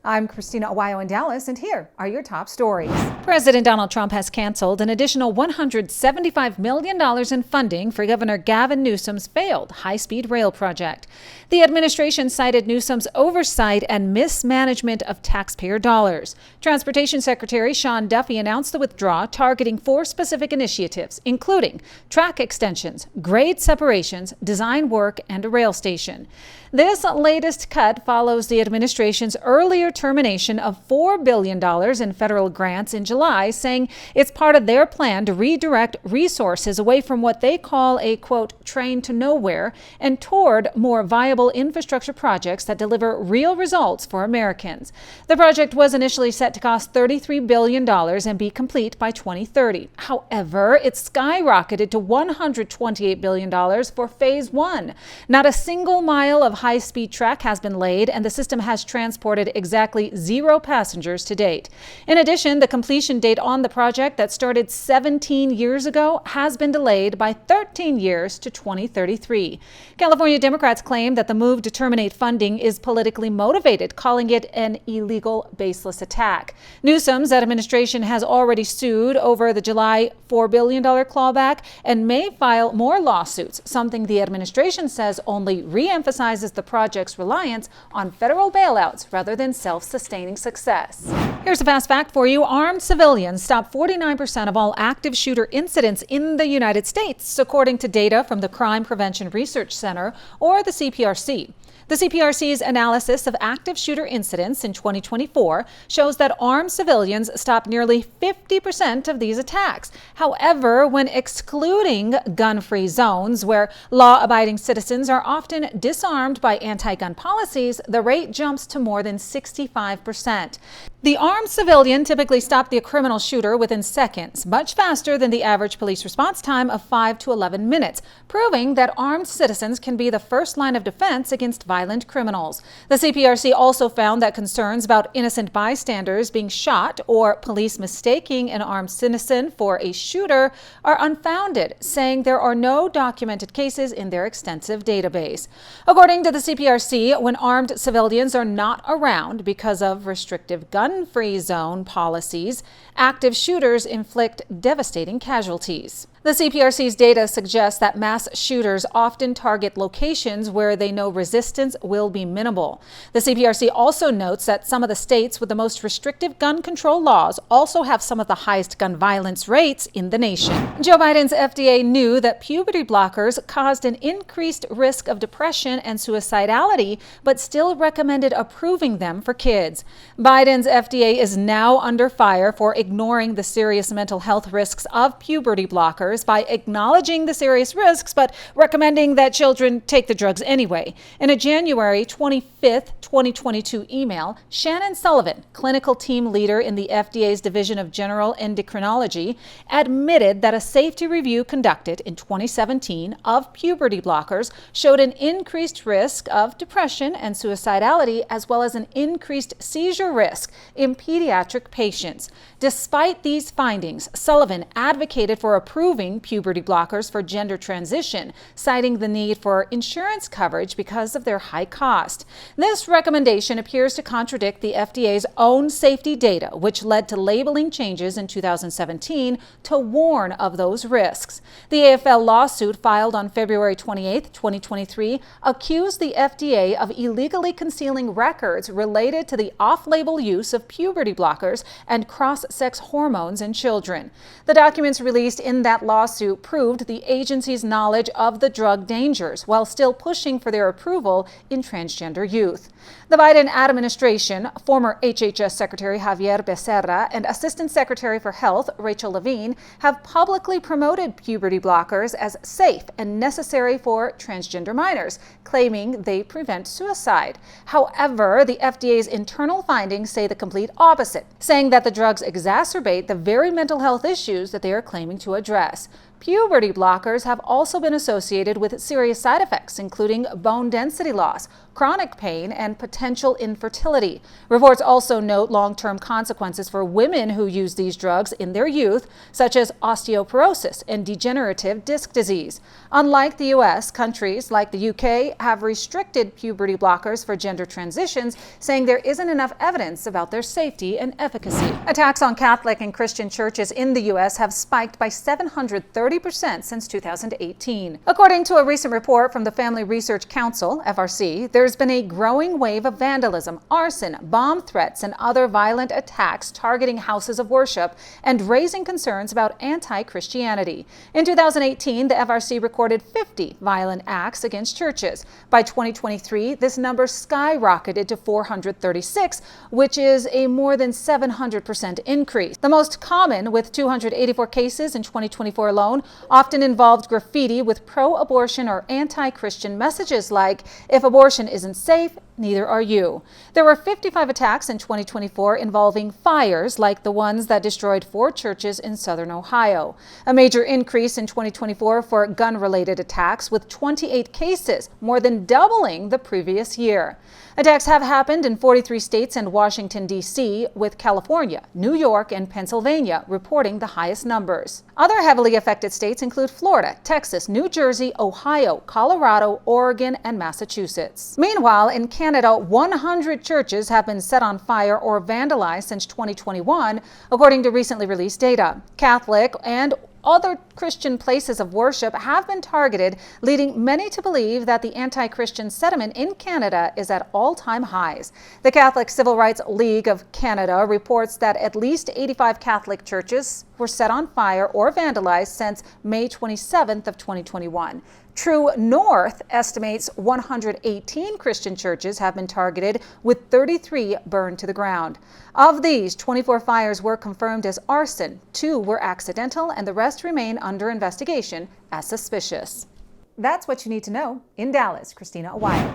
I'm Christina Aguayo in Dallas, and here are your top stories. President Donald Trump has canceled an additional $175 million in funding for Governor Gavin Newsom's failed high-speed rail project. The administration cited Newsom's oversight and mismanagement of taxpayer dollars. Transportation Secretary Sean Duffy announced the withdrawal, targeting 4 specific initiatives, including track extensions, grade separations, design work, and a rail station. This latest cut follows the administration's earlier termination of $4 billion in federal grants in July, saying it's part of their plan to redirect resources away from what they call a, quote, train to nowhere and toward more viable infrastructure projects that deliver real results for Americans. The project was initially set to cost $33 billion and be complete by 2030. However, it skyrocketed to $128 billion for Phase 1. Not a single mile of high-speed track has been laid, and the system has transported exactly 0 passengers to date. In addition, the completion date on the project that started 17 years ago has been delayed by 13 years to 2033. California Democrats claim that the move to terminate funding is politically motivated, calling it an illegal, baseless attack. Newsom's administration has already sued over the July $4 billion clawback and may file more lawsuits, something the administration says only re-emphasizes the project's reliance on federal bailouts rather than self-sustaining success. Here's a fast fact for you. Armed civilians stop 49% of all active shooter incidents in the United States, according to data from the Crime Prevention Research Center, or the CPRC. The CPRC's analysis of active shooter incidents in 2024 shows that armed civilians stopped nearly 50% of these attacks. However, when excluding gun-free zones, where law-abiding citizens are often disarmed by anti-gun policies, the rate jumps to more than 65%. The armed civilian typically stopped the criminal shooter within seconds, much faster than the average police response time of 5 to 11 minutes, proving that armed citizens can be the first line of defense against violent criminals. The CPRC also found that concerns about innocent bystanders being shot or police mistaking an armed citizen for a shooter are unfounded, saying there are no documented cases in their extensive database. According to the CPRC, when armed civilians are not around because of restrictive gun-free zone policies, active shooters inflict devastating casualties. The CPRC's data suggests that mass shooters often target locations where they know resistance will be minimal. The CPRC also notes that some of the states with the most restrictive gun control laws also have some of the highest gun violence rates in the nation. Joe Biden's FDA knew that puberty blockers caused an increased risk of depression and suicidality, but still recommended approving them for kids. Biden's FDA is now under fire for ignoring the serious mental health risks of puberty blockers by acknowledging the serious risks but recommending that children take the drugs anyway. In a January 25th, 2022 email, Shannon Sullivan, clinical team leader in the FDA's Division of General Endocrinology, admitted that a safety review conducted in 2017 of puberty blockers showed an increased risk of depression and suicidality, as well as an increased seizure risk in pediatric patients. Despite these findings, Sullivan advocated for approving puberty blockers for gender transition, citing the need for insurance coverage because of their high cost. This recommendation appears to contradict the FDA's own safety data, which led to labeling changes in 2017 to warn of those risks. The AFL lawsuit filed on February 28, 2023, accused the FDA of illegally concealing records related to the off-label use of puberty blockers and cross-sex hormones in children. The documents released in that lawsuit proved the agency's knowledge of the drug dangers while still pushing for their approval in transgender youth. The Biden administration, former HHS Secretary Javier Becerra and Assistant Secretary for Health Rachel Levine, have publicly promoted puberty blockers as safe and necessary for transgender minors, claiming they prevent suicide. However, the FDA's internal findings say the complete opposite, saying that the drugs exacerbate the very mental health issues that they are claiming to address. Puberty blockers have also been associated with serious side effects, including bone density loss, chronic pain, and potential infertility. Reports also note long-term consequences for women who use these drugs in their youth, such as osteoporosis and degenerative disc disease. Unlike the U.S., countries like the U.K. have restricted puberty blockers for gender transitions, saying there isn't enough evidence about their safety and efficacy. Attacks on Catholic and Christian churches in the U.S. have spiked by 730% since 2018. According to a recent report from the Family Research Council, FRC, there's been a growing wave of vandalism, arson, bomb threats, and other violent attacks targeting houses of worship and raising concerns about anti-Christianity. In 2018, the FRC recorded 50 violent acts against churches. By 2023, this number skyrocketed to 436, which is a more than 700% increase. The most common, with 284 cases in 2024 alone, often involved graffiti with pro-abortion or anti-Christian messages like, "If abortion isn't safe, neither are you." There were 55 attacks in 2024 involving fires like the ones that destroyed 4 churches in southern Ohio. A major increase in 2024 for gun-related attacks, with 28 cases, more than doubling the previous year. Attacks have happened in 43 states and Washington, D.C., with California, New York, and Pennsylvania reporting the highest numbers. Other heavily affected states include Florida, Texas, New Jersey, Ohio, Colorado, Oregon, and Massachusetts. Meanwhile, in Canada, 100 churches have been set on fire or vandalized since 2021, according to recently released data. Catholic and other Christian places of worship have been targeted, leading many to believe that the anti-Christian sentiment in Canada is at all-time highs. The Catholic Civil Rights League of Canada reports that at least 85 Catholic churches were set on fire or vandalized since May 27th of 2021. True North estimates 118 Christian churches have been targeted, with 33 burned to the ground. Of these, 24 fires were confirmed as arson, 2 were accidental, and the rest remain under investigation as suspicious. That's what you need to know. In Dallas, Christina Aguayo.